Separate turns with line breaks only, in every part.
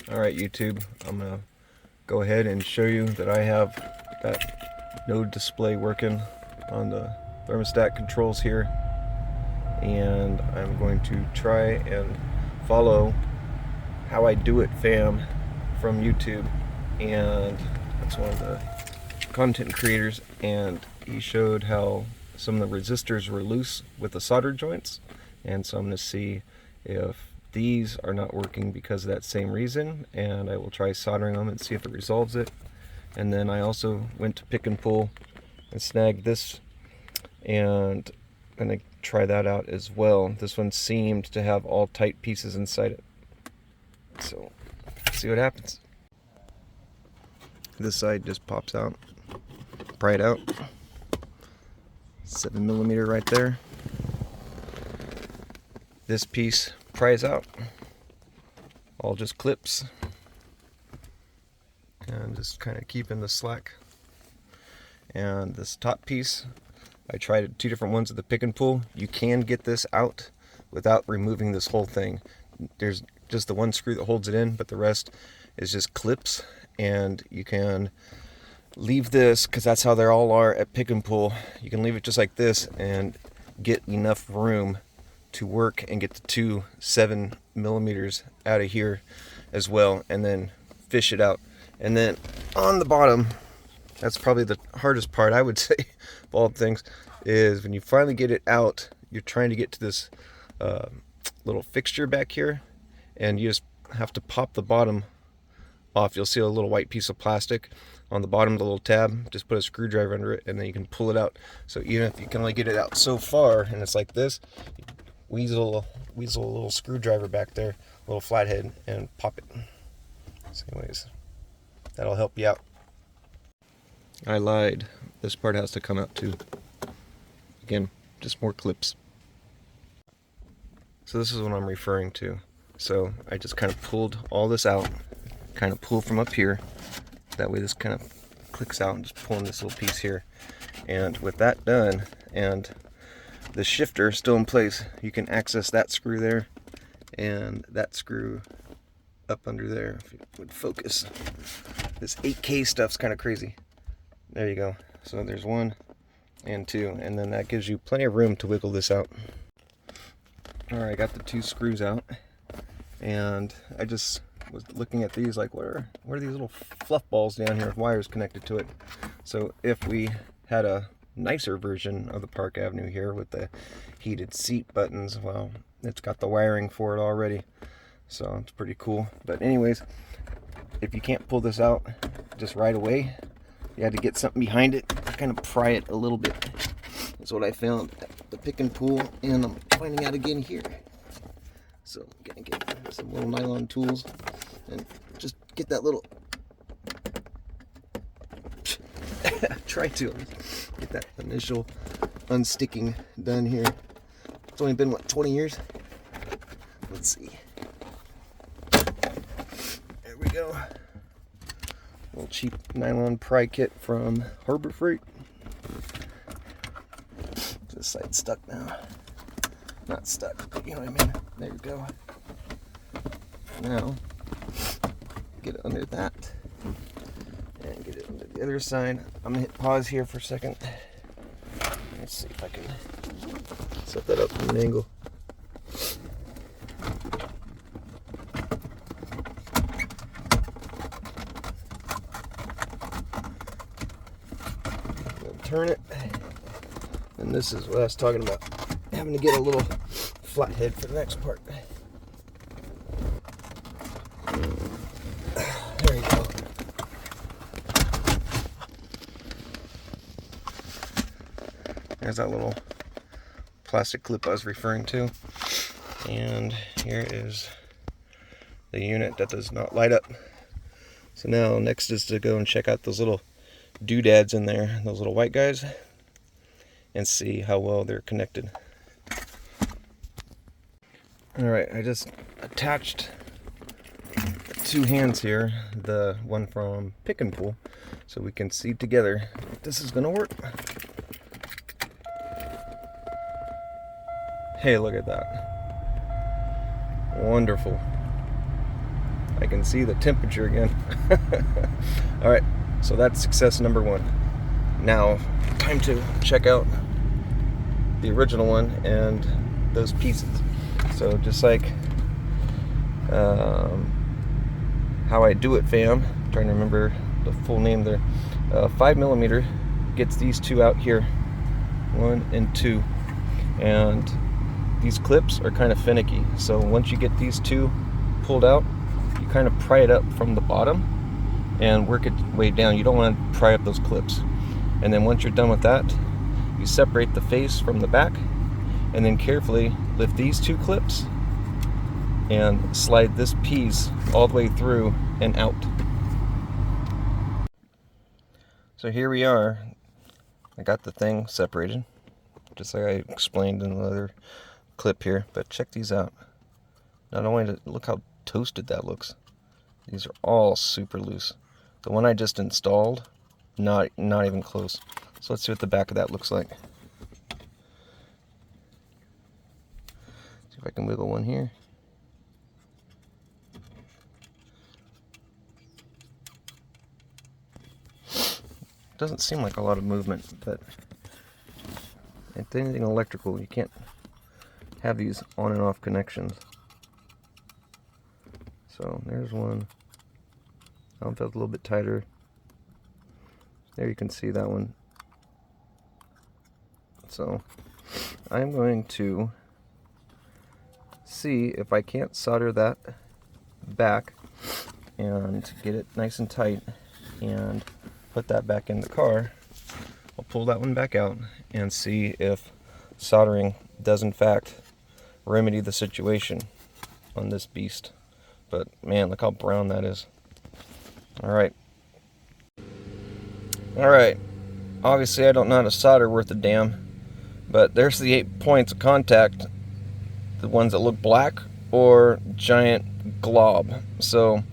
Alright YouTube, I'm going to go ahead and show you that I have that node display working on the thermostat controls here, and I'm going to try and follow how I do it fam from YouTube, and that's one of the content creators, and he showed how some of the resistors were loose with the solder joints, and so I'm going to see if these are not working because of that same reason, and I will try soldering them and see if it resolves it. And then I also went to pick and pull and snagged this, and I'm going to try that out as well. This one seemed to have all tight pieces inside it, so let's see what happens. This side just pops out, pry it out, 7mm right there. This piece pries out, all just clips, and just kind of keeping the slack. And this top piece, I tried 2 different ones at the pick and pull. You can get this out without removing this whole thing. There's just the one screw that holds it in, but the rest is just clips, and you can leave this, because that's how they all are at pick and pull. You can leave it just like this and get enough room to work and get the 2 7mm out of here as well, and then fish it out. And then on the bottom, that's probably the hardest part, I would say, of all things, is when you finally get it out, you're trying to get to this little fixture back here, and you just have to pop the bottom off. You'll see a little white piece of plastic on the bottom of the little tab. Just put a screwdriver under it, and then you can pull it out. So even if you can only get it out so far, and it's like this, weasel a little screwdriver back there, a little flathead, and pop it. So anyways, that'll help you out. I lied. This part has to come out too. Again, just more clips. So this is what I'm referring to. So I just kind of pulled all this out, kind of pull from up here. That way this kind of clicks out, and just pulling this little piece here. And with that done, and the shifter still in place, you can access that screw there and that screw up under there, if it would focus. This 8K stuff's kind of crazy. There you go. So there's 1 and 2, and then that gives you plenty of room to wiggle this out. Alright, I got the 2 screws out, and I just was looking at these like, what are these little fluff balls down here with wires connected to it? So if we had a nicer version of the Park Avenue here with the heated seat buttons, well, it's got the wiring for it already, so it's pretty cool. But anyways, if you can't pull this out just right away, you had to get something behind it, kind of pry it a little bit. That's what I found at the pick and pull, and I'm finding out again here. So I'm gonna get some little nylon tools and just get that little try to get that initial unsticking done here. It's only been, what, 20 years? Let's see. There we go. Little cheap nylon pry kit from Harbor Freight. This side's stuck now. Not stuck, but you know what I mean. There we go. Now, get it under that. And get it under the other side. I'm gonna hit pause here for a second. Let's see if I can set that up from an angle. Turn it. And this is what I was talking about, having to get a little flathead for the next part. There you go. There's that little plastic clip I was referring to. And here is the unit that does not light up. So now next is to go and check out those little doodads in there, those little white guys, and see how well they're connected. Alright, I just attached 2 hands here, the one from Pick and Pull, so we can see together if this is going to work. Hey, look at that. Wonderful. I I can see the temperature again. All right, so that's success number one. Now, time to check out the original one and those pieces. So just like how I do it, fam. I'm trying to remember the full name there. 5mm gets these two out here, 1 and 2, and these clips are kind of finicky. So once you get these two pulled out, you kind of pry it up from the bottom and work it way down. You don't want to pry up those clips. And then once you're done with that, you separate the face from the back, and then carefully lift these two clips and slide this piece all the way through and out. So here we are. I got the thing separated, just like I explained in the other clip here, but check these out. Not only look how toasted that looks. These are all super loose. The one I just installed, not even close. So let's see what the back of that looks like. See if I can wiggle one here. Doesn't seem like a lot of movement, but with anything electrical, you can't have these on and off connections. So there's one. That one felt a little bit tighter. There you can see that one. So I'm going to see if I can't solder that back and get it nice and tight and put that back in the car. I'll pull that one back out and see if soldering does in fact remedy the situation on this beast. But man, look how brown that is. Alright. Obviously I don't know how to solder worth a damn, but there's the 8 points of contact, the ones that look black or giant glob. So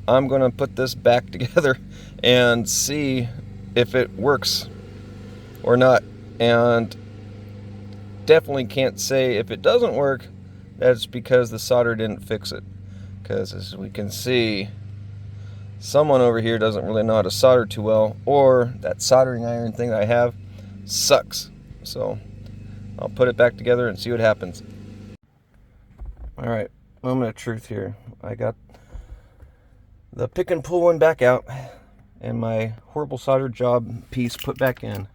I'm gonna put this back together and see if it works or not, and definitely can't say if it doesn't work that's because the solder didn't fix it, because as we can see, someone over here doesn't really know how to solder too well, or that soldering iron thing that I have sucks. So I'll put it back together and see what happens. Alright, moment of truth here. I got the pick and pull one back out and my horrible solder job piece put back in,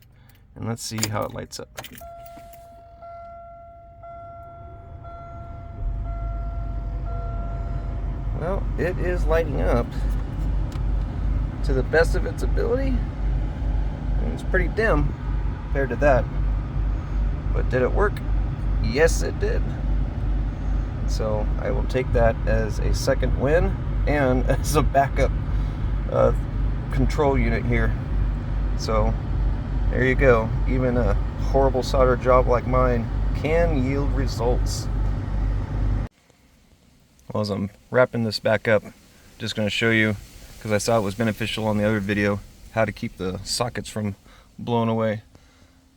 and let's see how it lights up. Well, it is lighting up to the best of its ability. And it's pretty dim compared to that, but did it work? Yes, it did. So I will take that as a second win and as a backup control unit here. So there you go. Even a horrible solder job like mine can yield results. Well, as I'm wrapping this back up, just going to show you, because I saw it was beneficial on the other video, how to keep the sockets from blowing away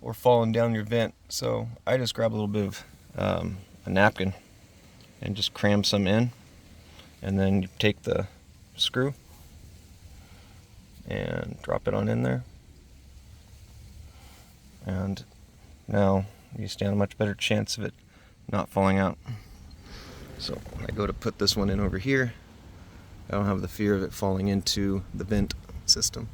or falling down your vent. So I just grab a little bit of a napkin and just cram some in, and then you take the screw and drop it on in there, and now you stand a much better chance of it not falling out. So when I go to put this one in over here, I don't have the fear of it falling into the vent system.